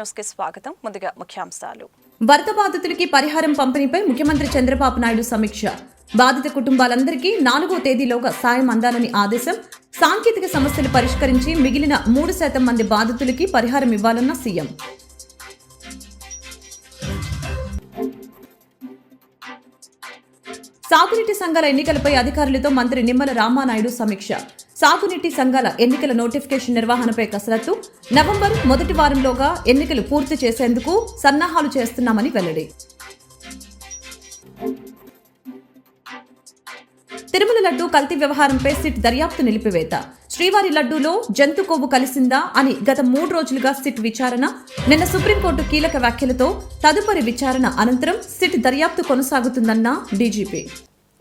News కి స్వాగతం. ముందుగా ముఖ్యాంశాలు. వరద బాధితులకి పరిహారం పంపిణీపై ముఖ్యమంత్రి చంద్రబాబు నాయుడు సమీక్ష. బాధిత కుటుంబాలందరికీ 4వ తేదీలోగా సాయం అందాలని ఆదేశం. సాంకేతిక సమస్యలు పరిష్కరించి మిగిలిన 3% మంది బాధితులకి పరిహారం ఇవ్వాలన్న సీఎం. సాగునీటి సంఘాల ఎన్నికలపై అధికారులతో మంత్రి నిమ్మల రామానాయుడు సమీక్ష. సాగునీటి సంఘాల ఎన్నికల నోటిఫికేషన్ నిర్వహణపై కసరత్తు. నవంబర్ మొదటి వారంలోగా ఎన్నికలు పూర్తి చేసేందుకు సన్నాహాలు చేస్తున్నామని వెల్లడి. తిరుమల లడ్డూ కల్తీ వ్యవహారంపై సిట్ దర్యాప్తు నిలిపివేత. శ్రీవారి లడ్డూలో జంతు కొవ్వు కలిసిందా అని గత 3 రోజులుగా సిట్ విచారణ. నిన్న సుప్రీంకోర్టు కీలక వ్యాఖ్యలతో తదుపరి విచారణ అనంతరం సిట్ దర్యాప్తు కొనసాగుతుందన్న డీజీపీ.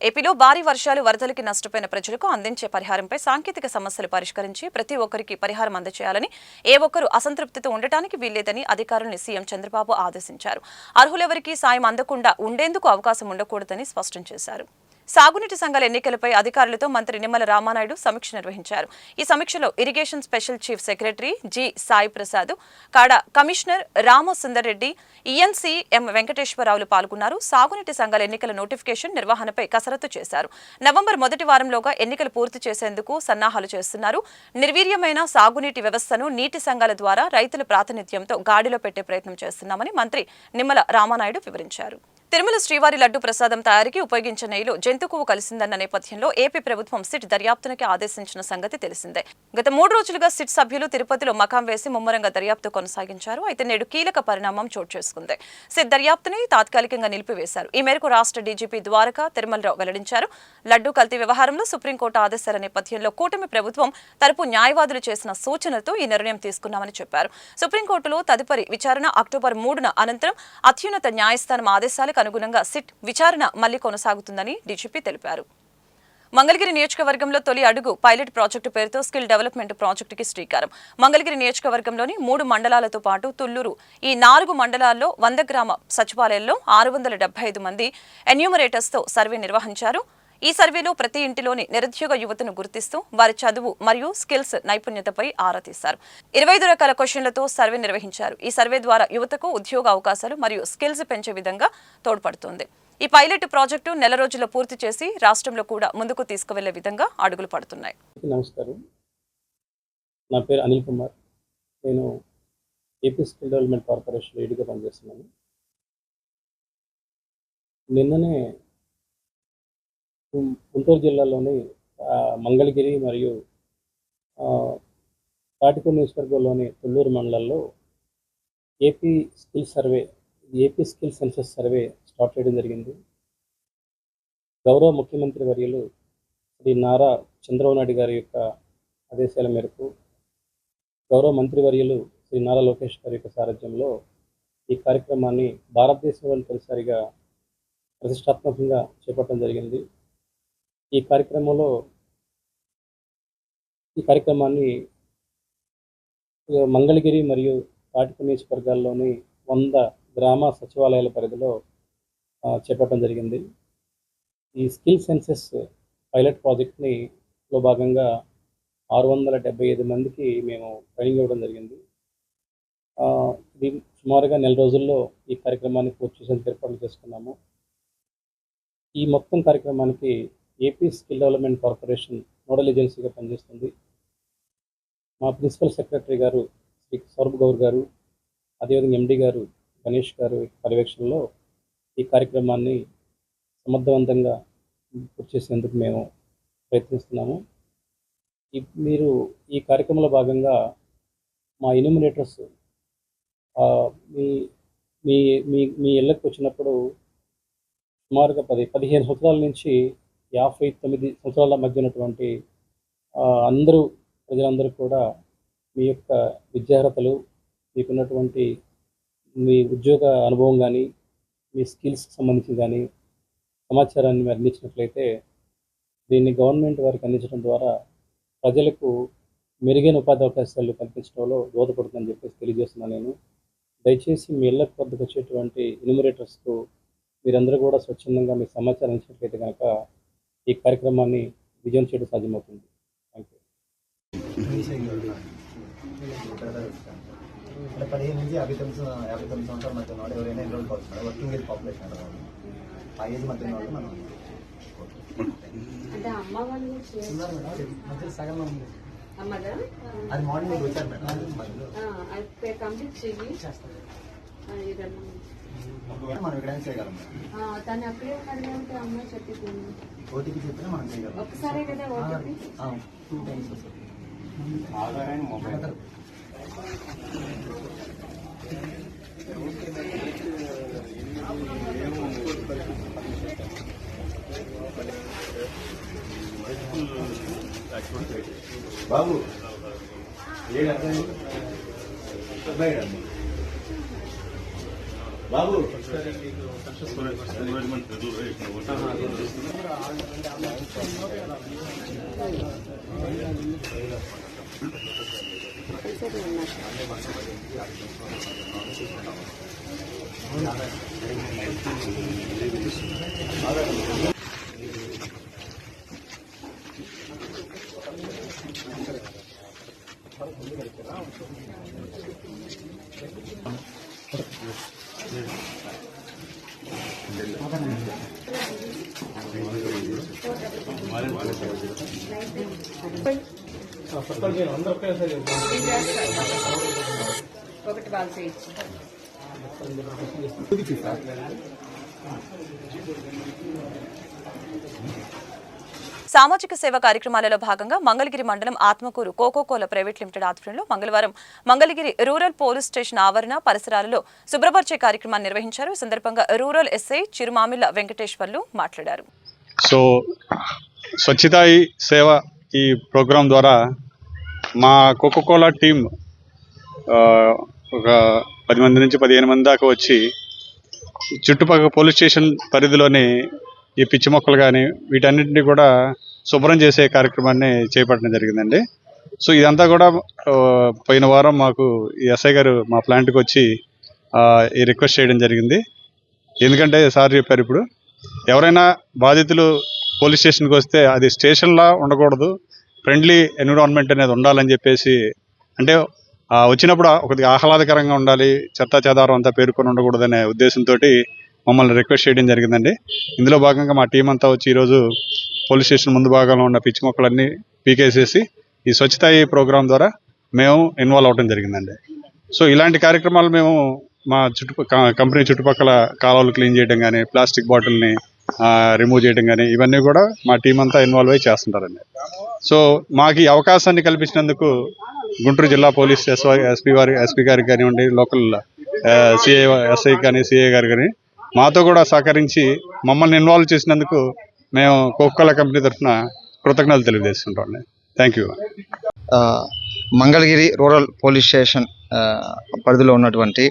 ఏపీలో భారీ వర్షాలు వరదలకి నష్టపోయిన ప్రజలకు అందించే పరిహారంపై సాంకేతిక సమస్యలు పరిష్కరించి ప్రతి ఒక్కరికి పరిహారం అందజేయాలని, ఏ ఒక్కరూ అసంతృప్తితో ఉండటానికి వీల్లేదని అధికారులను సీఎం చంద్రబాబు ఆదేశించారు. అర్హులెవరికీ సాయం అందకుండా ఉండేందుకు అవకాశం ఉండకూడదని స్పష్టం చేశారు. సాగునీటి సంఘాల ఎన్నికలపై అధికారులతో మంత్రి నిమ్మల రామానాయుడు సమీక్ష నిర్వహించారు. ఈ సమీక్షలో irrigation special chief secretary G Sai Prasad, కాడా కమిషనర్ రామసుందర్ రెడ్డి, ఈఎన్సీ ఎం వెంకటేశ్వరరావులు పాల్గొన్నారు. సాగునీటి సంఘాల ఎన్నికల నోటిఫికేషన్ నిర్వహణపై కసరత్తు చేశారు. నవంబర్ మొదటి వారంలోగా ఎన్నికలు పూర్తి చేసేందుకు సన్నాహాలు చేస్తున్నారు. నిర్వీర్యమైన సాగునీటి వ్యవస్థను నీటి సంఘాల ద్వారా రైతుల ప్రాతినిధ్యంతో గాడిలో పెట్టే ప్రయత్నం చేస్తున్నామని మంత్రి నిమ్మల రామానాయుడు వివరించారు. తిరుమల శ్రీవారి లడ్డు ప్రసాదం తయారీకి ఉపయోగించిన నెయ్యిలో జంతు కొవ్వు కలిసిందన్న నేపథ్యంలో ఏపీ ప్రభుత్వం సిట్ దర్యాప్తునికి ఆదేశించిన సంగతి తెలిసిందే. గత 3 రోజులుగా సిట్ సభ్యులు తిరుపతిలో మకాం వేసి ముమ్మరంగా దర్యాప్తు కొనసాగించారు. అయితే నేడు కీలక పరిణామం చోటు చేసుకుంది. సిట్ దర్యాప్తుని తాత్కాలికంగా నిలిపివేశారు. ఈ మేరకు రాష్ట్ర డీజీపీ ద్వారకా తిరుమలరావు వెల్లడించారు. లడ్డు కల్తీ వ్యవహారంలో సుప్రీంకోర్టు ఆదేశాల నేపథ్యంలో కూటమి ప్రభుత్వం తరపు న్యాయవాదులు చేసిన సూచనలతో ఈ నిర్ణయం తీసుకున్నామని చెప్పారు. సుప్రీంకోర్టులో తదుపరి విచారణ అక్టోబర్ 3న అనంతరం అత్యున్నత న్యాయస్థానం ఆదేశాలకు అనుగుణంగా సిట్ విచారణ మళ్లీ కొనసాగుతుందని డీజీపీ తెలిపారు. మంగళగిరి నియోజకవర్గంలో తొలి అడుగు పైలట్ ప్రాజెక్టు పేరుతో స్కిల్ డెవలప్మెంట్ ప్రాజెక్టుకి శ్రీకారం. మంగళగిరి నియోజకవర్గంలోని 3 మండలాలతో పాటు తుళ్లూరు, ఈ 4 మండలాల్లో 100 గ్రామ సచివాలయాల్లో 675 మంది ఎన్యూమరేటర్స్తో సర్వే నిర్వహించారు. ఈ సర్వేలో ప్రతి ఇంటిలోని నిరుద్యోగ యువతను గుర్తిస్తూ వారి చదువు మరియు స్కిల్స్ నైపుణ్యతపై ఆరా తీశారు. 25 రకాల క్వశ్చన్లతో సర్వే నిర్వహించారు. ఈ సర్వే ద్వారా యువతకు ఉద్యోగ అవకాశాలు మరియు స్కిల్స్ పెంచే విధంగా తోడ్పడుతుంది. ఈ పైలట్ ప్రాజెక్టు నెల రోజుల్లో పూర్తి చేసి రాష్ట్రంలో కూడా ముందుకు తీసుకువెళ్లే విధంగా అడుగులు పడుతున్నాయి. నమస్కారం, నా పేరు అనిల్ కుమార్. నేను ఏపీ స్కిల్ డెవలప్మెంట్ కార్పొరేషన్ లీడ్గా పనిచేస్తున్నాను. నిన్ననే గుంటూరు జిల్లాలోని మంగళగిరి మరియు తాటిపూడి నియోజకవర్గంలోని తుళ్లూరు మండలాల్లో AP skill census survey start చేయడం జరిగింది. గౌరవ ముఖ్యమంత్రి వర్యులు శ్రీ నారా చంద్రబాబు నాయుడు గారి యొక్క ఆదేశాల మేరకు గౌరవ మంత్రివర్యులు శ్రీ నారా లోకేష్ గారి యొక్క సారథ్యంలో ఈ కార్యక్రమాన్ని భారతదేశంలో తొలిసారిగా ప్రతిష్టాత్మకంగా చేపట్టడం జరిగింది. ఈ కార్యక్రమాన్ని మంగళగిరి మరియు తాటిపూడి నియోజకవర్గాల్లోని 100 గ్రామ సచివాలయాల పరిధిలో చేపట్టడం జరిగింది. ఈ స్కిల్ సెన్సెస్ పైలట్ ప్రాజెక్ట్లో భాగంగా 675 మందికి మేము ట్రైనింగ్ ఇవ్వడం జరిగింది. ఇది సుమారుగా నెల రోజుల్లో ఈ కార్యక్రమాన్ని పూర్తి చేసేందుకు ఏర్పాట్లు చేసుకున్నాము. ఈ మొత్తం కార్యక్రమానికి AP skill development corporation nodal ఏజెన్సీగా పనిచేస్తుంది. మా ప్రిన్సిపల్ సెక్రటరీ గారు శ్రీ సౌరభ్ గౌర్ గారు, అదేవిధంగా ఎండి గారు గణేష్ గారు పర్యవేక్షణలో ఈ కార్యక్రమాన్ని సమర్థవంతంగా పూర్తి చేసేందుకు మేము ప్రయత్నిస్తున్నాము. మీరు ఈ కార్యక్రమంలో భాగంగా మా ఎన్యూమరేటర్స్ మీ ఇళ్ళకి వచ్చినప్పుడు సుమారుగా 15 సంవత్సరాల నుంచి 59 సంవత్సరాల మధ్య ఉన్నటువంటి ప్రజలందరూ కూడా మీ యొక్క విద్యార్హతలు, మీకున్నటువంటి మీ ఉద్యోగ అనుభవం కానీ, మీ స్కిల్స్కి సంబంధించి కానీ సమాచారాన్ని మీరు అందించినట్లయితే దీన్ని గవర్నమెంట్ వారికి అందించడం ద్వారా ప్రజలకు మెరుగైన ఉపాధి అవకాశాలు కల్పించడంలో దోహదపడుతుందని చెప్పేసి తెలియజేస్తున్నాను. నేను దయచేసి మీ ఇళ్ళకు వద్దకు వచ్చేటువంటి ఎన్యూమరేటర్స్కు మీరందరూ కూడా స్వచ్ఛందంగా మీ సమాచారం ఇచ్చినట్లయితే కనుక ఈ కార్యక్రమాన్ని విజయం చేయడం సాధ్యమవుతుంది. Thank you. ఇక్కడ 15 నుంచి 59 సంవత్సరాల మధ్య ఉన్నాడు ఎవరైనా ఎన్రోల్ కావచ్చు వర్కింగ్ ఏజ్ పాపులేషన్ అంటారు ఆ ఏజ్ మధ్య ఉన్నాడు మనం అంటే అమ్మ వాళ్ళు మధ్య సగం ఉంది అమ్మదా అది మార్నింగ్ మీరు వచ్చారు మేడం అది కంప్లీట్ చెయ్యి మనం ఇక్కడ చేయగలం తను అక్కడే ఉన్నాడు కాబట్టి అమ్మ చెప్పింది ఓటీపీ చెప్పినా మనం చేయగలం ఒకసారే కదా ఓటీపీ 2 టైమ్స్ వస్తుంది బాబు బాబు ఒకటి వాళ్ళు చేయొచ్చు సామాజిక సేవ కార్యక్రమాలలో భాగంగా మంగళగిరి మండలం ఆత్మకూరు కోకోకోలా ప్రైవేట్ లిమిటెడ్ ఆధ్వర్యంలో మంగళవారం మంగళగిరి రూరల్ పోలీస్ స్టేషన్ ఆవరణ పరిసరాలలో శుభ్రపరిచే కార్యక్రమాన్ని నిర్వహించారు. ఈ సందర్భంగా రూరల్ ఎస్ఐ చిరుమామిళ్ల వెంకటేశ్వర్లు మాట్లాడారు. సో స్వచ్ఛతా హీ సేవ ఈ ప్రోగ్రాం ద్వారా మా కోకోకోలా టీం ఒక 10 మంది నుంచి 15 మంది దాకా వచ్చి చుట్టుపక్కల పోలీస్ స్టేషన్ పరిధిలోని ఈ పిచ్చి మొక్కలు కానీ వీటన్నిటిని కూడా శుభ్రం చేసే కార్యక్రమాన్ని చేపట్టడం జరిగిందండి. సో ఇదంతా కూడా పోయిన వారం మాకు ఈ ఎస్ఐ గారు మా ప్లాంట్కి వచ్చి ఈ రిక్వెస్ట్ చేయడం జరిగింది. ఎందుకంటే సార్ చెప్పారు, ఇప్పుడు ఎవరైనా బాధితులు పోలీస్ స్టేషన్కి వస్తే అది స్టేషన్లా ఉండకూడదు, ఫ్రెండ్లీ ఎన్విరాన్మెంట్ అనేది ఉండాలని చెప్పేసి, అంటే వచ్చినప్పుడు కొద్దిగా ఆహ్లాదకరంగా ఉండాలి, చెత్త చెదారం అంతా పేరుకొని ఉండకూడదనే ఉద్దేశంతో మమ్మల్ని రిక్వెస్ట్ చేయడం జరిగిందండి. ఇందులో భాగంగా మా టీం అంతా వచ్చి ఈరోజు పోలీస్ స్టేషన్ ముందు భాగంలో ఉన్న పిచ్చి మొక్కలన్నీ పీకేసేసి ఈ స్వచ్ఛతా ఈ ప్రోగ్రాం ద్వారా మేము ఇన్వాల్వ్ అవ్వడం జరిగిందండి. సో ఇలాంటి కార్యక్రమాలు మేము మా కంపెనీ చుట్టుపక్కల కాలువలు క్లీన్ చేయడం కానీ, ప్లాస్టిక్ బాటిల్ని రిమూవ్ చేయడం కానీ, ఇవన్నీ కూడా మా టీం అంతా ఇన్వాల్వ్ అయ్యి చేస్తుంటారండి. సో మాకు ఈ అవకాశాన్ని కల్పించినందుకు గుంటూరు జిల్లా పోలీస్ ఎస్పీ గారికి కానివ్వండి, లోకల్ ఎస్ఐ కానీ, సిఐ గారు కానీ మాతో కూడా సహకరించి మమ్మల్ని ఇన్వాల్వ్ చేసినందుకు మేము కోకోకోలా కంపెనీ తరఫున కృతజ్ఞతలు తెలియజేస్తుంటాం. Thank you. Mangalagiri rural police station పరిధిలో ఉన్నటువంటి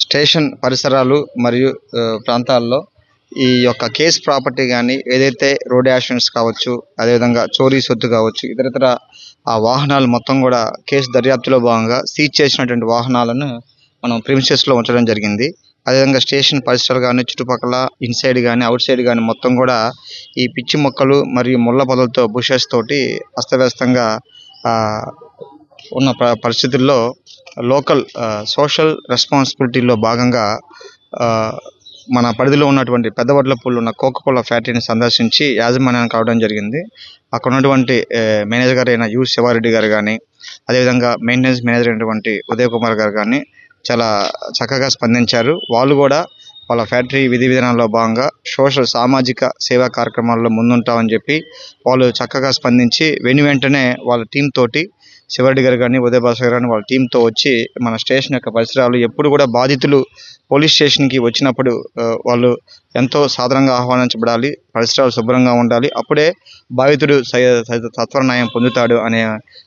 స్టేషన్ పరిసరాలు మరియు ప్రాంతాల్లో ఈ యొక్క కేస్ ప్రాపర్టీ కానీ, ఏదైతే రోడ్ యాక్సిడెంట్స్ కావచ్చు, అదేవిధంగా చోరీ సొత్తు కావచ్చు, ఇతరత్ర ఆ వాహనాలు మొత్తం కూడా కేసు దర్యాప్తులో భాగంగా సీజ్ చేసినటువంటి వాహనాలను మనం ప్రిమిసెస్లో ఉంచడం జరిగింది. అదేవిధంగా స్టేషన్ పరిసరాలు కానీ, చుట్టుపక్కల ఇన్సైడ్ కానీ, అవుట్ సైడ్ కానీ మొత్తం కూడా ఈ పిచ్చి మొక్కలు మరియు ముళ్ళ పొదలతో బుషెస్ తోటి అస్తవ్యస్తంగా ఉన్న పరిస్థితుల్లో లోకల్ సోషల్ రెస్పాన్సిబిలిటీలో భాగంగా మన పరిధిలో ఉన్నటువంటి పెద్దవడ్లపూడిలో ఉన్న కోకోకోలా ఫ్యాక్టరీని సందర్శించి యాజమాన్యానికి కావడం జరిగింది. అక్కడ ఉన్నటువంటి మేనేజర్ గారు అయిన యు శివారెడ్డి గారు కానీ, అదేవిధంగా మెయింటెనెన్స్ మేనేజర్ అయినటువంటి ఉదయ్ కుమార్ గారు కానీ చాలా చక్కగా స్పందించారు. వాళ్ళు కూడా వాళ్ళ ఫ్యాక్టరీ విధి విధానాల్లో భాగంగా సామాజిక సేవా కార్యక్రమాల్లో ముందుంటామని చెప్పి వాళ్ళు చక్కగా స్పందించి వెంటనే వాళ్ళ టీం తోటి శివారెడ్డి గారు కానీ, ఉదయ్ భాస్కర్ గారు కానీ వాళ్ళ టీంతో వచ్చి మన స్టేషన్ యొక్క పరిసరాలు ఎప్పుడు కూడా బాధితులు పోలీస్ స్టేషన్కి వచ్చినప్పుడు వాళ్ళు ఎంతో సాధారణంగా ఆహ్వానించబడాలి, పరిసరాలు శుభ్రంగా ఉండాలి, అప్పుడే బాధితుడు సత్వర న్యాయం పొందుతాడు అనే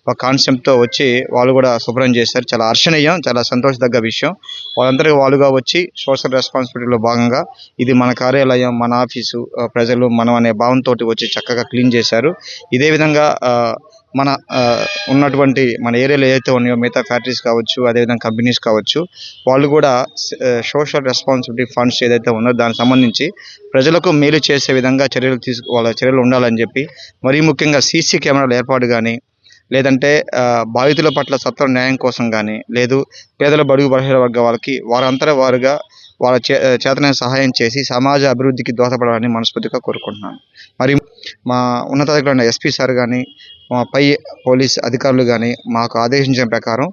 ఒక కాన్సెప్ట్తో వచ్చి వాళ్ళు కూడా శుభ్రం చేశారు. చాలా హర్షణీయం, చాలా సంతోషదగ్గ విషయం. వాళ్ళందరికీ వాళ్ళుగా వచ్చి సోషల్ రెస్పాన్సిబిలిటీలో భాగంగా ఇది మన కార్యాలయం, మన ఆఫీసు, ప్రజలు మనం అనే భావంతో వచ్చి చక్కగా క్లీన్ చేశారు. ఇదే విధంగా మన ఉన్నటువంటి మన ఏరియాలో ఏదైతే ఉన్నాయో మిగతా ఫ్యాక్టరీస్ కావచ్చు, అదేవిధంగా కంపెనీస్ కావచ్చు, వాళ్ళు కూడా సోషల్ రెస్పాన్సిబిలిటీ ఫండ్స్ ఏదైతే ఉందో దానికి సంబంధించి ప్రజలకు మేలు చేసే విధంగా వాళ్ళ చర్యలు ఉండాలని చెప్పి, మరీ ముఖ్యంగా సీసీ కెమెరాల ఏర్పాటు కానీ, లేదంటే బాధితుల పట్ల సత్వర న్యాయం కోసం కానీ, లేదు పేదల బడుగు బలహీన వర్గ వాళ్ళకి వారంతట వారుగా వాళ్ళ చేతనైన సహాయం చేసి సమాజ అభివృద్ధికి దోహదపడాలని మనస్ఫూర్తిగా కోరుకుంటున్నాను. మరియు మా ఉన్నతాధికారులైన ఎస్పీ సార్ కానీ, మా పై పోలీస్ అధికారులు కానీ మాకు ఆదేశించిన ప్రకారం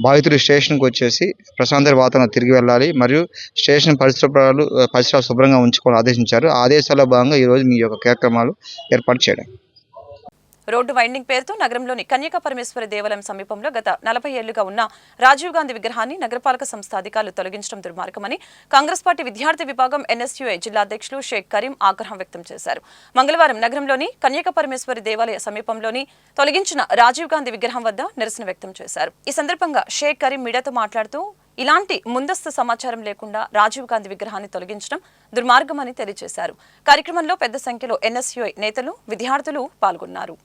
బాధితులు స్టేషన్కి వచ్చేసి ప్రశాంత వాతావరణం తిరిగి వెళ్ళాలి, మరియు స్టేషన్ పరిసరాలు శుభ్రంగా ఉంచుకోవాలని ఆదేశించారు. ఆ ఆదేశాల్లో భాగంగా ఈరోజు మీ యొక్క కార్యక్రమాలు ఏర్పాటు చేయడం. రోడ్డు వైండింగ్ పేరుతో నగరంలోని కన్యకా పరమేశ్వరి దేవాలయం సమీపంలో గత 40 ఏళ్లుగా ఉన్న రాజీవ్ గాంధీ విగ్రహాన్ని నగరపాలక సంస్థ అధికారులు తొలగించడం దుర్మార్గమని కాంగ్రెస్ పార్టీ విద్యార్థి విభాగం ఎన్ఎస్యుఐ జిల్లా అధ్యక్షులు షేక్ కరీం ఆగ్రహం వ్యక్తం చేశారు. మంగళవారం నగరంలోని కన్యకా పరమేశ్వరి దేవాలయ సమీపంలోని తొలగించిన రాజీవ్ గాంధీ విగ్రహం వద్ద నిరసన వ్యక్తం చేశారు. ఈ సందర్భంగా షేక్ కరీం మీడియాతో మాట్లాడుతూ ఇలాంటి ముందస్తు సమాచారం లేకుండా రాజీవ్ గాంధీ విగ్రహాన్ని తొలగించడం దుర్మార్గమని తెలియజేశారు. కార్యక్రమంలో పెద్ద సంఖ్యలో ఎన్ఎస్యుఐ నేతలు, విద్యార్థులు పాల్గొన్నారు.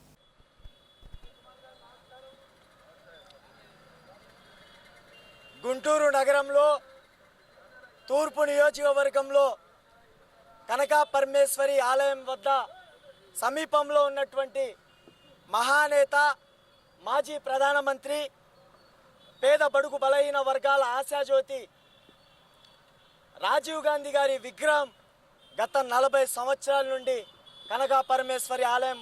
గుంటూరు నగరంలో తూర్పు నియోజకవర్గంలో కనకా పరమేశ్వరి ఆలయం వద్ద సమీపంలో ఉన్నటువంటి మహానేత, మాజీ ప్రధానమంత్రి, పేద బడుగు బలహీన వర్గాల ఆశాజ్యోతి రాజీవ్ గాంధీ గారి విగ్రహం గత 40 సంవత్సరాల నుండి కనకా పరమేశ్వరి ఆలయం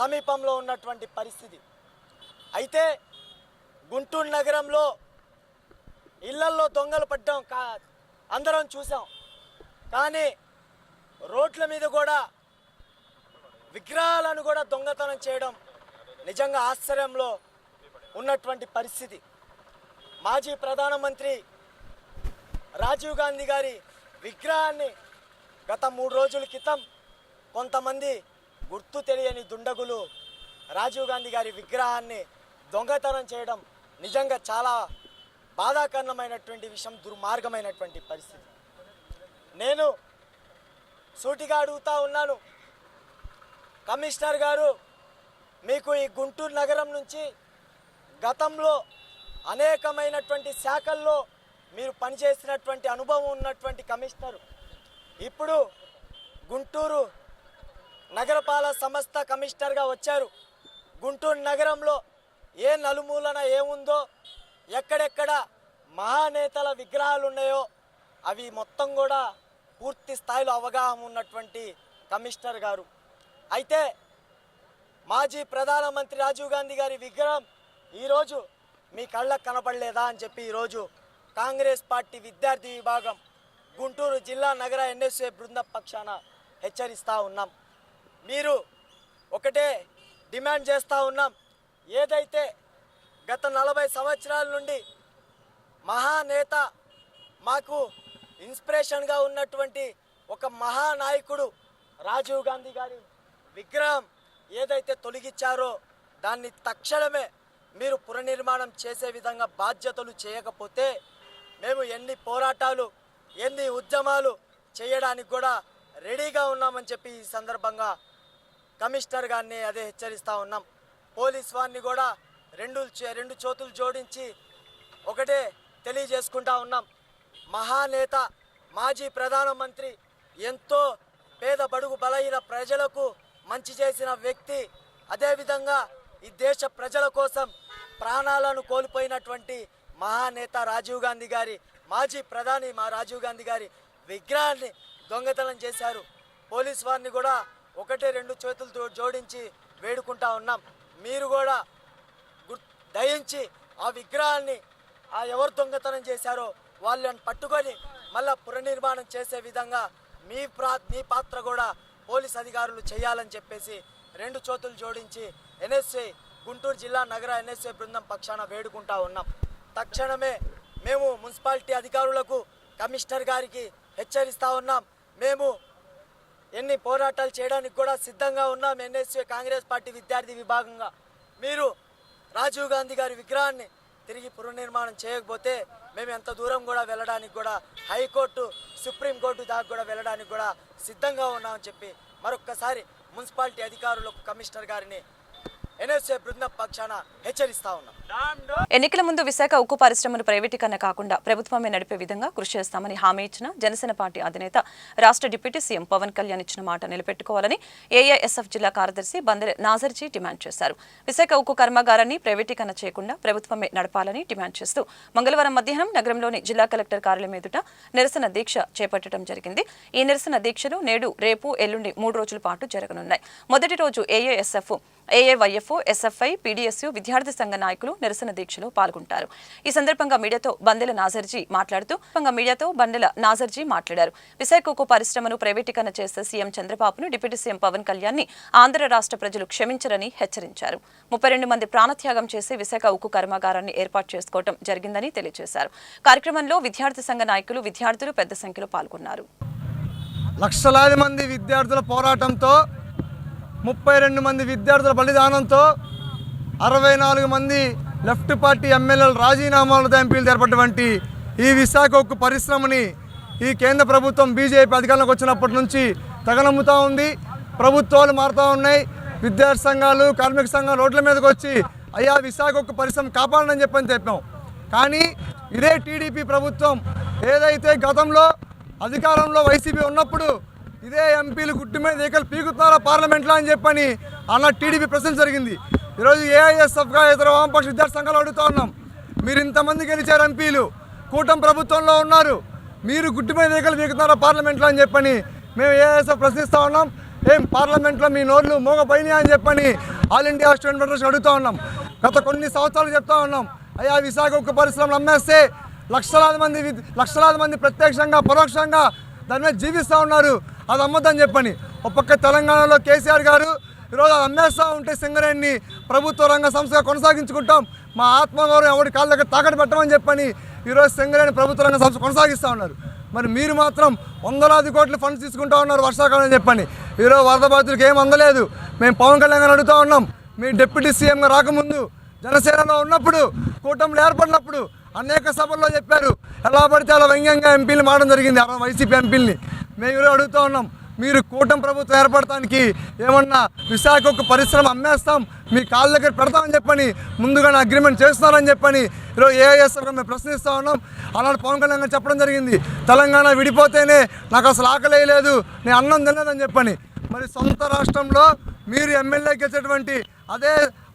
సమీపంలో ఉన్నటువంటి పరిస్థితి. అయితే గుంటూరు నగరంలో ఇళ్లల్లో దొంగలు పడ్డం అందరం చూసాం. కానీ రోడ్ల మీద కూడా విగ్రహాలను కూడా దొంగతనం చేయడం నిజంగా ఆశ్చర్యంలో ఉన్నటువంటి పరిస్థితి. మాజీ ప్రధానమంత్రి రాజీవ్ గాంధీ గారి విగ్రహాన్ని గత 3 రోజుల క్రితం కొంతమంది గుర్తు తెలియని దుండగులు రాజీవ్ గాంధీ గారి విగ్రహాన్ని దొంగతనం చేయడం నిజంగా చాలా బాధాకరమైనటువంటి విషయం, దుర్మార్గమైనటువంటి పరిస్థితి. నేను సూటిగా అడుగుతా ఉన్నాను, కమిషనర్ గారు, మీకు ఈ గుంటూరు నగరం నుంచి గతంలో అనేకమైనటువంటి శాఖల్లో మీరు పనిచేసినటువంటి అనుభవం ఉన్నటువంటి కమిషనరు, ఇప్పుడు గుంటూరు నగరపాలక సంస్థ కమిషనర్గా వచ్చారు. గుంటూరు నగరంలో ఏ నలుమూలన ఏముందో, ఎక్కడెక్కడ మహానేతల విగ్రహాలు ఉన్నాయో అవి మొత్తం కూడా పూర్తి స్థాయిలో అవగాహన ఉన్నటువంటి కమిషనర్ గారు. అయితే మాజీ ప్రధానమంత్రి రాజీవ్ గాంధీ గారి విగ్రహం ఈరోజు మీ కళ్ళకు కనపడలేదా అని చెప్పి ఈరోజు కాంగ్రెస్ పార్టీ విద్యార్థి విభాగం గుంటూరు జిల్లా నగర ఎన్ఎస్ఏ బృందం పక్షాన హెచ్చరిస్తూ ఉన్నాం. మీరు ఒకటే డిమాండ్ చేస్తూ ఉన్నాం, ఏదైతే గత 40 సంవత్సరాల నుండి మహానేత, మాకు ఇన్స్పిరేషన్గా ఉన్నటువంటి ఒక మహానాయకుడు రాజీవ్ గాంధీ గారి విగ్రహం ఏదైతే తొలగించారో దాన్ని తక్షణమే మీరు పునర్నిర్మాణం చేసే విధంగా బాధ్యతలు చేయకపోతే మేము ఎన్ని పోరాటాలు, ఎన్ని ఉద్యమాలు చేయడానికి కూడా రెడీగా ఉన్నామని చెప్పి ఈ సందర్భంగా కమిషనర్ గారిని అదే హెచ్చరిస్తూ ఉన్నాం. పోలీస్ వారిని కూడా రెండు చేతులు జోడించి ఒకటే తెలియజేసుకుంటా ఉన్నాం, మహానేత, మాజీ ప్రధానమంత్రి, ఎంతో పేద బడుగు బలహీన ప్రజలకు మంచి చేసిన వ్యక్తి, అదేవిధంగా ఈ దేశ ప్రజల కోసం ప్రాణాలను కోల్పోయినటువంటి మహానేత రాజీవ్ గాంధీ గారి, మాజీ ప్రధాని రాజీవ్ గాంధీ గారి విగ్రహాన్ని దొంగతనం చేశారు. పోలీస్ వారిని కూడా ఒకటే 2 చేతులు జోడించి వేడుకుంటా ఉన్నాం, మీరు కూడా దయించి ఆ విగ్రహాన్ని ఎవరు దొంగతనం చేశారో వాళ్ళని పట్టుకొని మళ్ళా పునర్నిర్మాణం చేసే విధంగా మీ పాత్ర కూడా పోలీస్ అధికారులు చేయాలని చెప్పేసి 2 చేతులు జోడించి ఎన్ఎస్ఏ గుంటూరు జిల్లా నగర ఎన్ఎస్ఏ బృందం పక్షాన వేడుకుంటా ఉన్నాం. తక్షణమే మేము మున్సిపాలిటీ అధికారులకు, కమిషనర్ గారికి హెచ్చరిస్తూ ఉన్నాం, మేము ఎన్ని పోరాటాలు చేయడానికి కూడా సిద్ధంగా ఉన్నాం. ఎన్ఎస్ఏ కాంగ్రెస్ పార్టీ విద్యార్థి విభాగంగా మీరు రాజీవ్ గాంధీ గారి విగ్రహాన్ని తిరిగి పునర్నిర్మాణం చేయకపోతే మేము ఎంత దూరం కూడా వెళ్ళడానికి కూడా, హైకోర్టు, సుప్రీంకోర్టు దాకా కూడా వెళ్ళడానికి కూడా సిద్ధంగా ఉన్నామని చెప్పి మరొక్కసారి మున్సిపాలిటీ అధికారులకు, కమిషనర్ గారిని ఎన్ఎస్ఏ బృందం పక్షాన హెచ్చరిస్తా ఉన్నాం. ఎన్నికల ముందు విశాఖ ఉక్కు పరిశ్రమను ప్రైవేటీకరణ కాకుండా ప్రభుత్వమే నడిపే విధంగా కృషి చేస్తామని హామీ ఇచ్చిన జనసేన పార్టీ అధినేత రాష్ట్ర డిప్యూటీ సీఎం పవన్ కళ్యాణ్ ఇచ్చిన మాట నిలబెట్టుకోవాలని ఏఐఎస్ఎఫ్ జిల్లా కార్యదర్శి బందెల నాజర్జీ డిమాండ్ చేశారు. విశాఖ ఉక్కు కర్మాగారాన్ని ప్రైవేటీకరణ చేయకుండా ప్రభుత్వమే నడపాలని డిమాండ్ చేస్తూ మంగళవారం మధ్యాహ్నం నగరంలోని జిల్లా కలెక్టర్ కార్యాలయం ఎదుట నిరసన దీక్ష చేపట్టడం జరిగింది. ఈ నిరసన దీక్షలు నేడు, రేపు, ఎల్లుండి 3 రోజుల పాటు జరగనున్నాయి. మొదటి రోజు ఏఐఎస్ఎఫ్, ఏఐవైఎఫ్, ఎస్ఎఫ్ఐ, పీడీఎస్యు విద్యార్థి సంఘ నాయకులు నిరసన దీక్షలో పాల్గొంటారు. ఈ సందర్భంగా మీడియాతో బందెల నాజర్జీ మాట్లాడారు. విశాఖ ఉక్కు పరిశ్రమను ప్రైవేటీకరణ చేస్తే సీఎం చంద్రబాబును, డిప్యూటీ సీఎం పవన్ కళ్యాణ్ ని ఆంధ్ర రాష్ట్ర ప్రజలు క్షమించరని హెచ్చరించారు. 32 మంది ప్రాణత్యాగం చేసి విశాఖ ఉక్కు కర్మాగారాన్ని ఏర్పాటు చేసుకోవడం జరిగిందని తెలియజేశారు. కార్యక్రమంలో విద్యార్థి సంఘ నాయకులు, విద్యార్థులు పెద్ద సంఖ్యలో పాల్గొన్నారు. లక్షలాది మంది విద్యార్థుల పోరాటంతో, 32 మంది విద్యార్థుల బలిదానంతో, 64 మంది లెఫ్ట్ పార్టీ ఎమ్మెల్యేలు రాజీనామాలతో ఎంపీలు ఏర్పడినటువంటి ఈ విశాఖ ఉక్కు పరిశ్రమని ఈ కేంద్ర ప్రభుత్వం బీజేపీ అధికారంలోకి వచ్చినప్పటి నుంచి తగనమ్ముతూ ఉంది. ప్రభుత్వాలు మారుతూ ఉన్నాయి. విద్యార్థి సంఘాలు, కార్మిక సంఘాలు రోడ్ల మీదకి వచ్చి అయ్యా విశాఖ ఉక్కు పరిశ్రమ కాపాడని చెప్పాం. కానీ ఇదే టీడీపీ ప్రభుత్వం ఏదైతే గతంలో అధికారంలో వైసీపీ ఉన్నప్పుడు ఇదే ఎంపీలు గుడ్డి మీద ఏకలు పీకుతున్నారా పార్లమెంట్లో అని చెప్పని అన్న టీడీపీ ప్రశ్న జరిగింది. ఈరోజు ఏఐఎస్ఎఫ్గా ఇతర వామపక్ష విద్యార్థి సంఘాలు అడుగుతూ ఉన్నాం, మీరు ఇంతమంది గెలిచారు ఎంపీలు, కూటమి ప్రభుత్వంలో ఉన్నారు, మీరు గుడ్డి మీద ఏకలు పీకుతున్నారా పార్లమెంట్లో అని చెప్పని మేము ఏఐఎస్ఎఫ్ ప్రశ్నిస్తూ ఉన్నాం. ఏం పార్లమెంట్లో మీ నోర్లు మోగపోయినాయి అని చెప్పని ఆల్ ఇండియా స్టూడెంట్ ఫెడరేషన్ అడుగుతూ ఉన్నాం. గత కొన్ని సంవత్సరాలు చెప్తా ఉన్నాం, అయ్యా విశాఖ ఉక్కు పరిశ్రమలు అమ్మేస్తే లక్షలాది మంది ప్రత్యక్షంగా పరోక్షంగా దాని మీద జీవిస్తూ ఉన్నారు, అది అమ్మద్దని చెప్పని. ఒక పక్క తెలంగాణలో కేసీఆర్ గారు ఈరోజు అది అమ్మేస్తూ ఉంటే సింగరేణిని ప్రభుత్వ రంగ సంస్థగా కొనసాగించుకుంటాం, మా ఆత్మగౌరవం ఎవరి కాళ్ళ దగ్గర తాకట్టు పెట్టమని చెప్పని ఈరోజు సింగరేణి ప్రభుత్వ రంగ సంస్థ కొనసాగిస్తూ ఉన్నారు. మరి మీరు మాత్రం వందలాది కోట్ల ఫండ్స్ తీసుకుంటూ ఉన్నారు వర్షాకాలం అని చెప్పని. ఈరోజు వరద బాధితులకు ఏం అందలేదు. మేము పవన్ కళ్యాణ్ గారు అడుగుతూ ఉన్నాం, మీ డిప్యూటీ సీఎంగా రాకముందు జనసేనలో ఉన్నప్పుడు, కూటమిలో ఏర్పడినప్పుడు అనేక సభల్లో చెప్పారు, ఎలా పడితే అలా వ్యంగ్యంగా ఎంపీలు మారడం జరిగింది, వైసీపీ ఎంపీలని. మేము ఈరోజు అడుగుతూ ఉన్నాం, మీరు కూటమి ప్రభుత్వం ఏర్పడటానికి ఏమన్నా విశాఖ ఉక్కు పరిశ్రమ అమ్మేస్తాం, మీ కాళ్ళ దగ్గర పెడతామని చెప్పని ముందుగానే అగ్రిమెంట్ చేస్తున్నారని చెప్పని ఈరోజు ఏఐఎస్ఎఫ్గా మేము ప్రశ్నిస్తూ ఉన్నాం. అలాంటి పవన్ కళ్యాణ్ గారు చెప్పడం జరిగింది, తెలంగాణ విడిపోతేనే నాకు అసలు ఆకలి లేదు, నేను అన్నం తినలేదని చెప్పని. మరి సొంత రాష్ట్రంలో మీరు ఎమ్మెల్యే గెలిచేటువంటి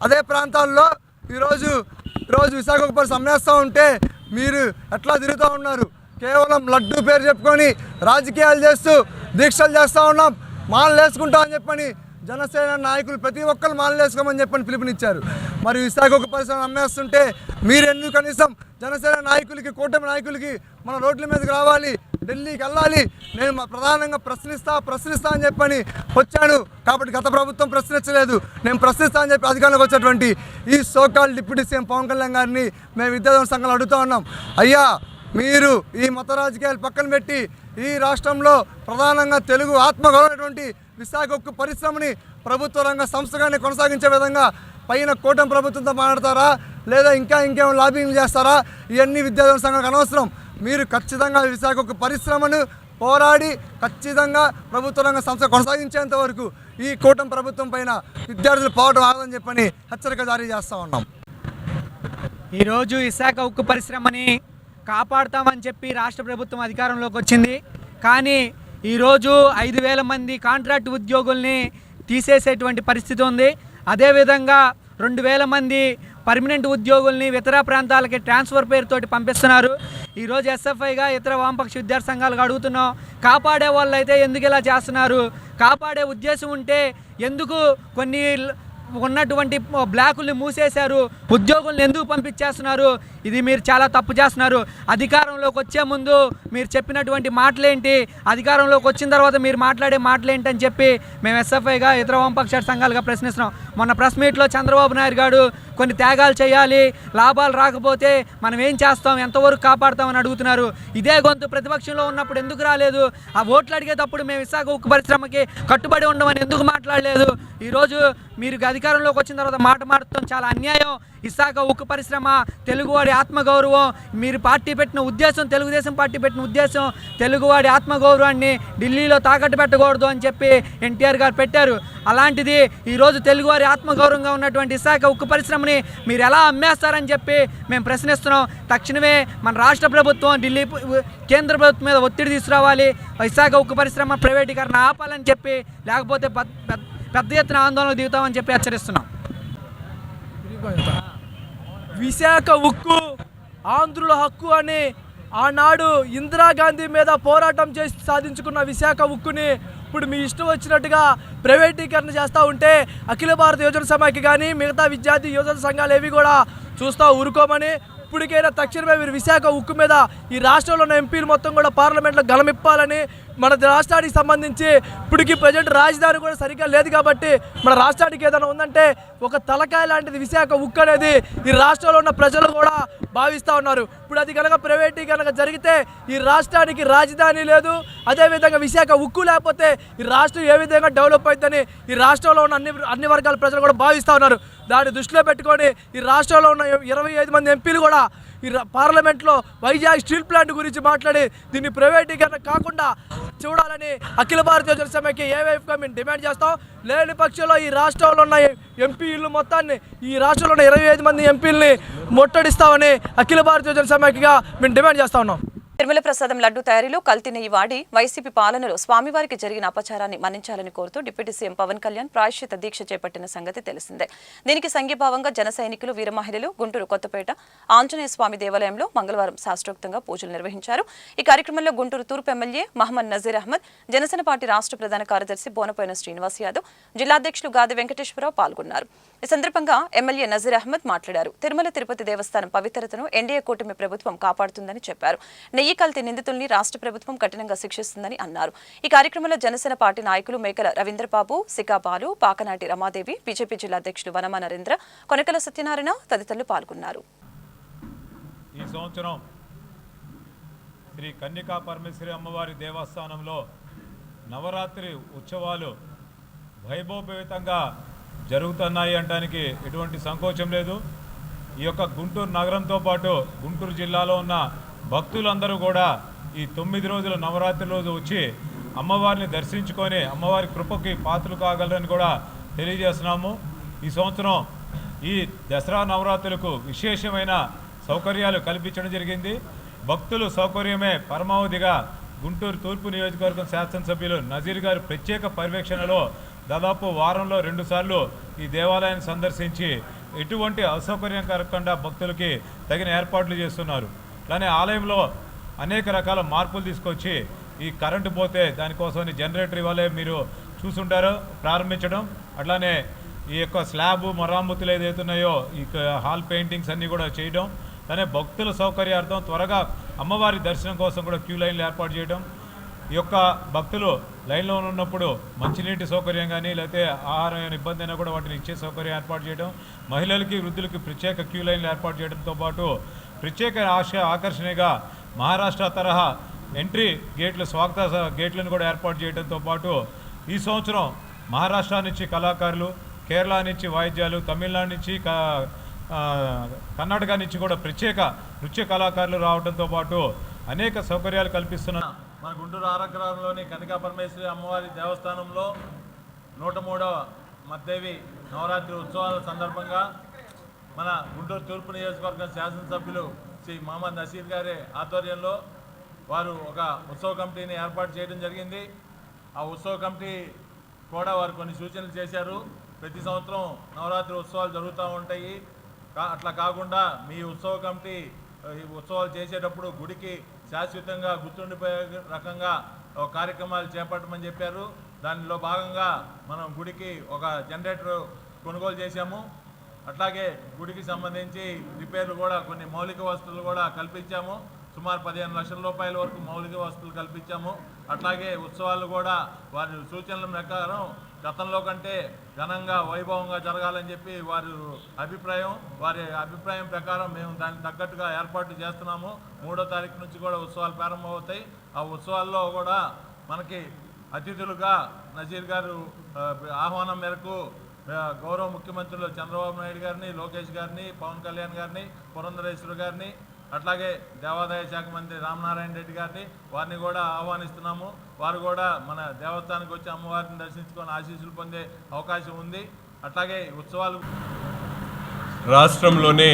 అదే ప్రాంతాల్లో ఈరోజు విశాఖ ఉక్కు పరిశ్రమ అమ్మేస్తూ ఉంటే మీరు ఎట్లా తిరుగుతూ ఉన్నారు? కేవలం లడ్డూ పేరు చెప్పుకొని రాజకీయాలు చేస్తూ దీక్షలు చేస్తూ ఉన్నాం, మాలలు వేసుకుంటామని చెప్పని జనసేన నాయకులు ప్రతి ఒక్కరు మాలలు వేసుకోమని చెప్పని పిలుపునిచ్చారు. మరి విశాఖ ఉక్కు పరిశ్రమ అమ్మేస్తుంటే మీరు ఎందుకు కనీసం జనసేన నాయకులకి, కూటమి నాయకులకి మన రోడ్ల మీదకి రావాలి, ఢిల్లీకి వెళ్ళాలి, నేను ప్రధానంగా ప్రశ్నిస్తా అని చెప్పని వచ్చాను. కాబట్టి గత ప్రభుత్వం ప్రశ్నించలేదు, నేను ప్రశ్నిస్తా అని చెప్పి అధికారంలోకి వచ్చేటువంటి ఈ so called deputy CM Pawan Kalyan గారిని మేము విద్యార్థి సంఘాలు అడుగుతూ ఉన్నాం, అయ్యా మీరు ఈ మత రాజకీయాలు పక్కన పెట్టి ఈ రాష్ట్రంలో ప్రధానంగా తెలుగు ఆత్మగౌరవమైనటువంటి విశాఖ ఉక్కు పరిశ్రమని ప్రభుత్వ రంగ సంస్థగానే కొనసాగించే విధంగా పైన కూటమి ప్రభుత్వంతో మాట్లాడతారా, లేదా ఇంకేం లాబింగ్ చేస్తారా? ఇవన్నీ విద్యార్థి సంఘాలకు అనవసరం. మీరు ఖచ్చితంగా విశాఖ ఉక్కు పరిశ్రమను పోరాడి ఖచ్చితంగా ప్రభుత్వ రంగ సంస్థ కొనసాగించేంత వరకు ఈ కూటమి ప్రభుత్వం పైన విద్యార్థులు పోవడం ఆగదని చెప్పని హెచ్చరిక జారీ చేస్తూ ఉన్నాం. ఈరోజు విశాఖ ఉక్కు పరిశ్రమని కాపాడుతామని చెప్పి రాష్ట్ర ప్రభుత్వం అధికారంలోకి వచ్చింది. కానీ ఈరోజు 5,000 మంది కాంట్రాక్ట్ ఉద్యోగుల్ని తీసేసేటువంటి పరిస్థితి ఉంది. అదేవిధంగా 2,000 మంది పర్మనెంట్ ఉద్యోగుల్ని ఇతర ప్రాంతాలకి ట్రాన్స్ఫర్ పేరుతోటి పంపిస్తున్నారు. ఈరోజు ఎస్ఎఫ్ఐగా ఇతర వామపక్ష విద్యార్థి సంఘాలుగా అడుగుతున్నాం, కాపాడే వాళ్ళు అయితే ఎందుకు ఇలా చేస్తున్నారు? కాపాడే ఉద్దేశం ఉంటే ఎందుకు కొన్ని ఉన్నటువంటి బ్లాకుల్ని మూసేశారు, ఉద్యోగుల్ని ఎందుకు పంపించేస్తున్నారు? ఇది మీరు చాలా తప్పు చేస్తున్నారు. అధికారంలోకి వచ్చే ముందు మీరు చెప్పినటువంటి మాటలేంటి, అధికారంలోకి వచ్చిన తర్వాత మీరు మాట్లాడే మాటలేంటి అని చెప్పి మేము ఎస్ఎఫ్ఐగా ఇతర వామపక్ష సంఘాలుగా ప్రశ్నిస్తున్నాం. మొన్న ప్రెస్ మీట్లో చంద్రబాబు నాయుడు గారు కొన్ని త్యాగాలు చేయాలి, లాభాలు రాకపోతే మనం ఏం చేస్తాం, ఎంతవరకు కాపాడుతామని అడుగుతున్నారు. ఇదే గొంతు ప్రతిపక్షంలో ఉన్నప్పుడు ఎందుకు రాలేదు? ఆ ఓట్లు అడిగేటప్పుడు మేము విశాఖ ఉక్కు పరిశ్రమకి కట్టుబడి ఉండమని ఎందుకు మాట్లాడలేదు? ఈరోజు మీరు అధికారంలోకి వచ్చిన తర్వాత మాట మారుతాం చాలా అన్యాయం. విశాఖ ఉక్కు పరిశ్రమ తెలుగువాడి ఆత్మగౌరవం, మీరు పార్టీ పెట్టిన ఉద్దేశం, తెలుగుదేశం పార్టీ పెట్టిన ఉద్దేశం తెలుగువాడి ఆత్మగౌరవాన్ని ఢిల్లీలో తాకట్టు పెట్టకూడదు అని చెప్పి ఎన్టీఆర్ గారు పెట్టారు. అలాంటిది ఈరోజు తెలుగువారి ఆత్మగౌరవంగా ఉన్నటువంటి విశాఖ ఉక్కు పరిశ్రమని మీరు ఎలా అమ్మేస్తారని చెప్పి మేము ప్రశ్నిస్తున్నాం. తక్షణమే మన రాష్ట్ర ప్రభుత్వం ఢిల్లీ కేంద్ర ప్రభుత్వం మీద ఒత్తిడి తీసుకురావాలి, విశాఖ ఉక్కు పరిశ్రమ ప్రైవేటీకరణ ఆపాలని చెప్పి, లేకపోతే పెద్ద ఎత్తున ఆందోళనకు దిగుతామని చెప్పి హెచ్చరిస్తున్నాం. విశాఖ ఉక్కు ఆంధ్రుల హక్కు అని ఆనాడు ఇందిరాగాంధీ మీద పోరాటం చేసి సాధించుకున్న విశాఖ ఉక్కుని ఇప్పుడు మీ ఇష్టం వచ్చినట్టుగా ప్రైవేటీకరణ చేస్తూ ఉంటే అఖిల భారత యువజన సమాఖ్య కానీ మిగతా విద్యార్థి యువజన సంఘాలు ఏవి కూడా చూస్తూ ఊరుకోమని, ఇప్పటికైనా తక్షణమే మీరు విశాఖ ఉక్కు మీద ఈ రాష్ట్రంలో ఉన్న ఎంపీలు మొత్తం కూడా పార్లమెంట్లో గలమిప్పాలని, మన రాష్ట్రానికి సంబంధించి ఇప్పటికీ ప్రజెంట్ రాజధాని కూడా సరిగ్గా లేదు కాబట్టి మన రాష్ట్రానికి ఏదైనా ఉందంటే ఒక తలకాయ లాంటిది విశాఖ ఉక్కు అనేది ఈ రాష్ట్రంలో ఉన్న ప్రజలు కూడా భావిస్తూ ఉన్నారు. ఇప్పుడు అది కనుక ప్రైవేటీకరణ జరిగితే ఈ రాష్ట్రానికి రాజధాని లేదు, అదేవిధంగా విశాఖ ఉక్కు లేకపోతే ఈ రాష్ట్రం ఏ విధంగా డెవలప్ అవుతుందని ఈ రాష్ట్రంలో ఉన్న అన్ని వర్గాల ప్రజలు కూడా భావిస్తూ ఉన్నారు. దాన్ని దృష్టిలో పెట్టుకొని ఈ రాష్ట్రంలో ఉన్న 25 మంది ఎంపీలు కూడా ఈ పార్లమెంట్లో వైజాగ్ స్టీల్ ప్లాంట్ గురించి మాట్లాడి దీన్ని ప్రైవేటీకరణ కాకుండా చూడాలని అఖిల భారత యువజన సమాఖ్య ఏవైపుగా మేము డిమాండ్ చేస్తాం. లేని పక్షంలో ఈ రాష్ట్రంలో ఉన్న ఎంపీలు మొత్తాన్ని, ఈ రాష్ట్రంలో ఉన్న 25 మంది ఎంపీలని ముట్టడిస్తామని అఖిల భారత యువజన సమాఖ్యగా మేము డిమాండ్ చేస్తా ఉన్నాం. తిరుమల ప్రసాదం లడ్డు తయారీలో కల్తీ నెయ్యి వాడి వైసీపీ పాలనలో స్వామివారికి జరిగిన అపచారాన్ని మన్నించాలని కోరుతూ డిప్యూటీ సీఎం పవన్ కళ్యాణ్ ప్రాయశ్చిత దీక్ష చేపట్టిన సంగతి తెలిసిందే. దీనికి సంఘీభావంగా జన సైనికులు, వీర మహిళలు గుంటూరు కొత్తపేట ఆంజనేయ స్వామి దేవాలయంలో మంగళవారం శాస్త్రోక్తంగా పూజలు నిర్వహించారు. ఈ కార్యక్రమంలో గుంటూరు తూర్పు ఎమ్మెల్యే మహమ్మద్ నజీర్ అహ్మద్, జనసేన పార్టీ రాష్ట్ర ప్రధాన కార్యదర్శి బోనపోయిన శ్రీనివాస్ యాదవ్, జిల్లా అధ్యక్షులు గాది వెంకటేశ్వరరావు పాల్గొన్నారు. ఈ సందర్భంగా ఎమ్మెల్యే నజీర్ అహ్మద్ మాట్లాడారు. తిరుమల తిరుపతి దేవస్థానం పవిత్రతను ఎన్డీఏ కూటమి ప్రభుత్వం కాపాడుతుందని చెప్పారు. నెయ్యి కల్తీ నిందితుల్ని రాష్ట్ర ప్రభుత్వం కఠినంగా శిక్షిస్తుందని అన్నారు. ఈ కార్యక్రమంలో జనసేన పార్టీ నాయకులు మేకల రవీంద్రబాబు, సికాబాలు, పాకనాటి రమాదేవి, బీజేపీ జిల్లా అధ్యక్షుడు వనమ నరేంద్ర, కొనకల సత్యనారాయణ తదితరులు పాల్గొన్నారు. ఈ సంవత్సరం శ్రీ కన్యకా పరమేశ్వరి అమ్మవారి దేవస్థానంలో నవరాత్రి ఉత్సవాలు వైభవపేతంగా జరుగుతున్నాయి అనడానికి ఎటువంటి సంకోచం లేదు. ఈ యొక్క గుంటూరు నగరంతో పాటు గుంటూరు జిల్లాలో ఉన్న భక్తులందరూ కూడా ఈ 9 రోజుల నవరాత్రి రోజు వచ్చి అమ్మవారిని దర్శించుకొని అమ్మవారి కృపకి పాత్రలు కాగలరని కూడా తెలియజేస్తున్నాము. ఈ సంవత్సరం ఈ దసరా నవరాత్రులకు విశేషమైన సౌకర్యాలు కల్పించడం జరిగింది. భక్తులు సౌకర్యమే పరమావధిగా గుంటూరు తూర్పు నియోజకవర్గం శాసనసభ్యులు నజీర్ గారి ప్రత్యేక పర్యవేక్షణలో దాదాపు వారంలో 2 సార్లు ఈ దేవాలయాన్ని సందర్శించి ఎటువంటి అసౌకర్యం కలగకుండా భక్తులకి తగిన ఏర్పాట్లు చేస్తున్నారు. అలానే ఆలయంలో అనేక రకాల మార్పులు తీసుకొచ్చి ఈ కరెంటు పోతే దానికోసం జనరేటర్ ఇవ్వాలి మీరు చూసుంటారు ప్రారంభించడం, అట్లానే ఈ యొక్క స్లాబ్ మరామతులు ఏదైతున్నాయో ఈ హాల్ పెయింటింగ్స్ అన్నీ కూడా చేయడం, అలానే భక్తుల సౌకర్యార్థం త్వరగా అమ్మవారి దర్శనం కోసం కూడా క్యూ లైన్లు ఏర్పాటు చేయడం, ఈ యొక్క భక్తులు లైన్లో ఉన్నప్పుడు మంచినీటి సౌకర్యం కానీ లేకపోతే ఆహారం ఇబ్బంది అయినా కూడా వాటిని ఇచ్చే సౌకర్యం ఏర్పాటు చేయడం, మహిళలకి వృద్ధులకి ప్రత్యేక క్యూ లైన్లు ఏర్పాటు చేయడంతో పాటు ప్రత్యేక ఆకర్షణగా మహారాష్ట్ర తరహా ఎంట్రీ గేట్లు, స్వాగత గేట్లను కూడా ఏర్పాటు చేయడంతో పాటు ఈ సంవత్సరం మహారాష్ట్ర నుంచి కళాకారులు, కేరళ నుంచి వాయిద్యాలు, తమిళనాడు నుంచి కర్ణాటక నుంచి కూడా ప్రత్యేక నృత్య కళాకారులు రావడంతో పాటు అనేక సౌకర్యాలు కల్పిస్తున్న మన గుంటూరు ఆరగ్రహంలోని కన్యకా పరమేశ్వరి అమ్మవారి దేవస్థానంలో 103వ మద్దేవి నవరాత్రి ఉత్సవాల సందర్భంగా మన గుంటూరు తూర్పు నియోజకవర్గం శాసనసభ్యులు శ్రీ మహమ్మద్ నసీర్ గారి ఆధ్వర్యంలో వారు ఒక ఉత్సవ కమిటీని ఏర్పాటు చేయడం జరిగింది. ఆ ఉత్సవ కమిటీ కూడా వారు కొన్ని సూచనలు చేశారు. ప్రతి సంవత్సరం నవరాత్రి ఉత్సవాలు జరుగుతూ ఉంటాయి, అట్లా కాకుండా మీ ఉత్సవ కమిటీ ఈ ఉత్సవాలు చేసేటప్పుడు గుడికి శాశ్వతంగా గుర్తుండిపోయే రకంగా కార్యక్రమాలు చేపట్టమని చెప్పారు. దానిలో భాగంగా మనం గుడికి ఒక జనరేటర్ కొనుగోలు చేశాము. అట్లాగే గుడికి సంబంధించి రిపేర్లు కూడా కొన్ని మౌలిక వస్తువులు కూడా కల్పించాము. సుమారు 15 లక్షల రూపాయల వరకు మౌలిక వస్తువులు కల్పించాము. అట్లాగే ఉత్సవాలు కూడా వారి సూచనల ప్రకారం గతంలో కంటే ఘనంగా వైభవంగా జరగాలని చెప్పి వారి అభిప్రాయం ప్రకారం మేము దానికి తగ్గట్టుగా ఏర్పాట్లు చేస్తున్నాము. 3వ తారీఖు నుంచి కూడా ఉత్సవాలు ప్రారంభమవుతాయి. ఆ ఉత్సవాల్లో కూడా మనకి అతిథులుగా నజీర్ గారు ఆహ్వానం మేరకు గౌరవ ముఖ్యమంత్రులు చంద్రబాబు నాయుడు గారిని, లోకేష్ గారిని, పవన్ కళ్యాణ్ గారిని, పురంధరేశ్వరి గారిని, అట్లాగే దేవాదాయ శాఖ మంత్రి రామనారాయణ రెడ్డి గారిని, వారిని కూడా ఆహ్వానిస్తున్నాము. వారు కూడా మన దేవస్థానానికి వచ్చి అమ్మవారిని దర్శించుకొని ఆశీస్సులు పొందే అవకాశం ఉంది. అట్లాగే ఉత్సవాలు రాష్ట్రంలోనే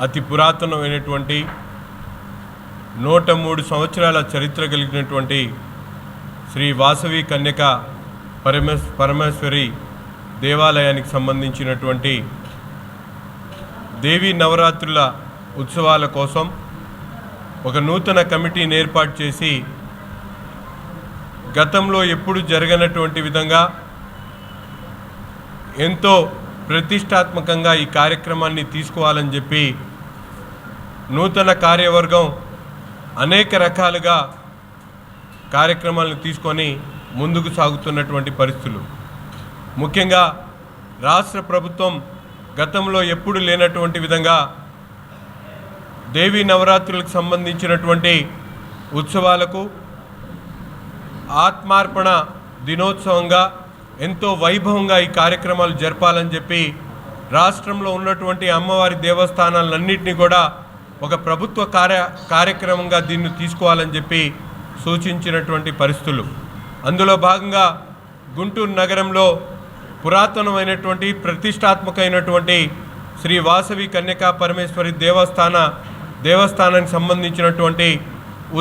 అతి పురాతనమైనటువంటి 103 సంవత్సరాల చరిత్ర కలిగినటువంటి శ్రీ వాసవి కన్యక పరమేశ్వరి దేవాలయానికి సంబంధించినటువంటి దేవీ నవరాత్రుల ఉత్సవాల కోసం ఒక నూతన కమిటీని ఏర్పాటు చేసి గతంలో ఎప్పుడు జరగనటువంటి విధంగా ఎంతో ప్రతిష్టాత్మకంగా ఈ కార్యక్రమాన్ని తీసుకోవాలని చెప్పి నూతన కార్యవర్గం అనేక రకాలుగా కార్యక్రమాలను తీసుకొని ముందుకు సాగుతున్నటువంటి పరిస్థితులు. ముఖ్యంగా రాష్ట్ర ప్రభుత్వం గతంలో ఎప్పుడు లేనటువంటి విధంగా దేవీ నవరాత్రులకు సంబంధించినటువంటి ఉత్సవాలకు ఆత్మార్పణ దినోత్సవంగా ఎంతో వైభవంగా ఈ కార్యక్రమాలు జరపాలని చెప్పి రాష్ట్రంలో ఉన్నటువంటి అమ్మవారి దేవస్థానాలన్నింటినీ కూడా ఒక ప్రభుత్వ కార్యక్రమంగా దీన్ని తీసుకోవాలని చెప్పి సూచించినటువంటి పరిస్థితులు. అందులో భాగంగా గుంటూరు నగరంలో పురాతనమైనటువంటి ప్రతిష్టాత్మకమైనటువంటి శ్రీ వాసవి కన్యకా పరమేశ్వరి దేవస్థానానికి సంబంధించినటువంటి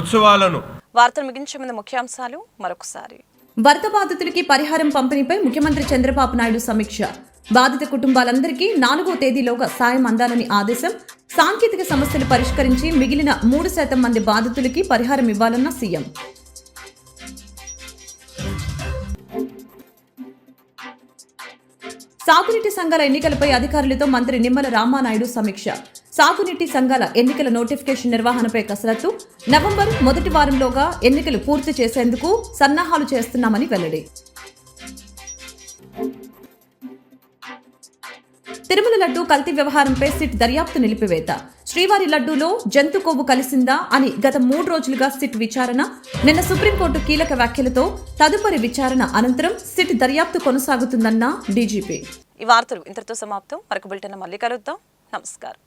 ఉత్సవాలను. వార్తలు ముగించే ముందు ముఖ్యాంశాలు మరొకసారి. వరద బాధితులకి పరిహారం పంపిణీపై ముఖ్యమంత్రి చంద్రబాబు నాయుడు సమీక్ష. బాధిత కుటుంబాలందరికీ 4వ తేదీలోగా సాయం అందాలని ఆదేశం. సాంకేతిక సమస్యలు పరిష్కరించి మిగిలిన 3% మంది బాధితులకి పరిహారం ఇవ్వాలన్న సీఎం. సాగునీటి సంఘాల ఎన్నికలపై అధికారులతో మంత్రి నిమ్మల రామానాయుడు సమీక్ష. సాగునీటి సంఘాల ఎన్నికల నోటిఫికేషన్ నిర్వహణపై కసరత్తు. నవంబర్ మొదటి వారంలోగా ఎన్నికలు పూర్తి చేసేందుకు సన్నాహాలు చేస్తున్నామని వెల్లడి. తిరుమల లడ్డూ కల్తీ వ్యవహారంపై సిట్ దర్యాప్తు నిలిపివేత. శ్రీవారి లడ్డూలో జంతు కొవ్వు కలిసిందా అని గత 3 రోజులుగా సిట్ విచారణ. నిన్న సుప్రీంకోర్టు కీలక వ్యాఖ్యలతో తదుపరి విచారణ అనంతరం సిట్ దర్యాప్తు కొనసాగుతుందన్న డీజీపీ. ఈ వార్తలు ఇంతటితో సమాప్తం. మరొక బులెటిన్ మళ్ళీ కలుద్దాం. నమస్కారం.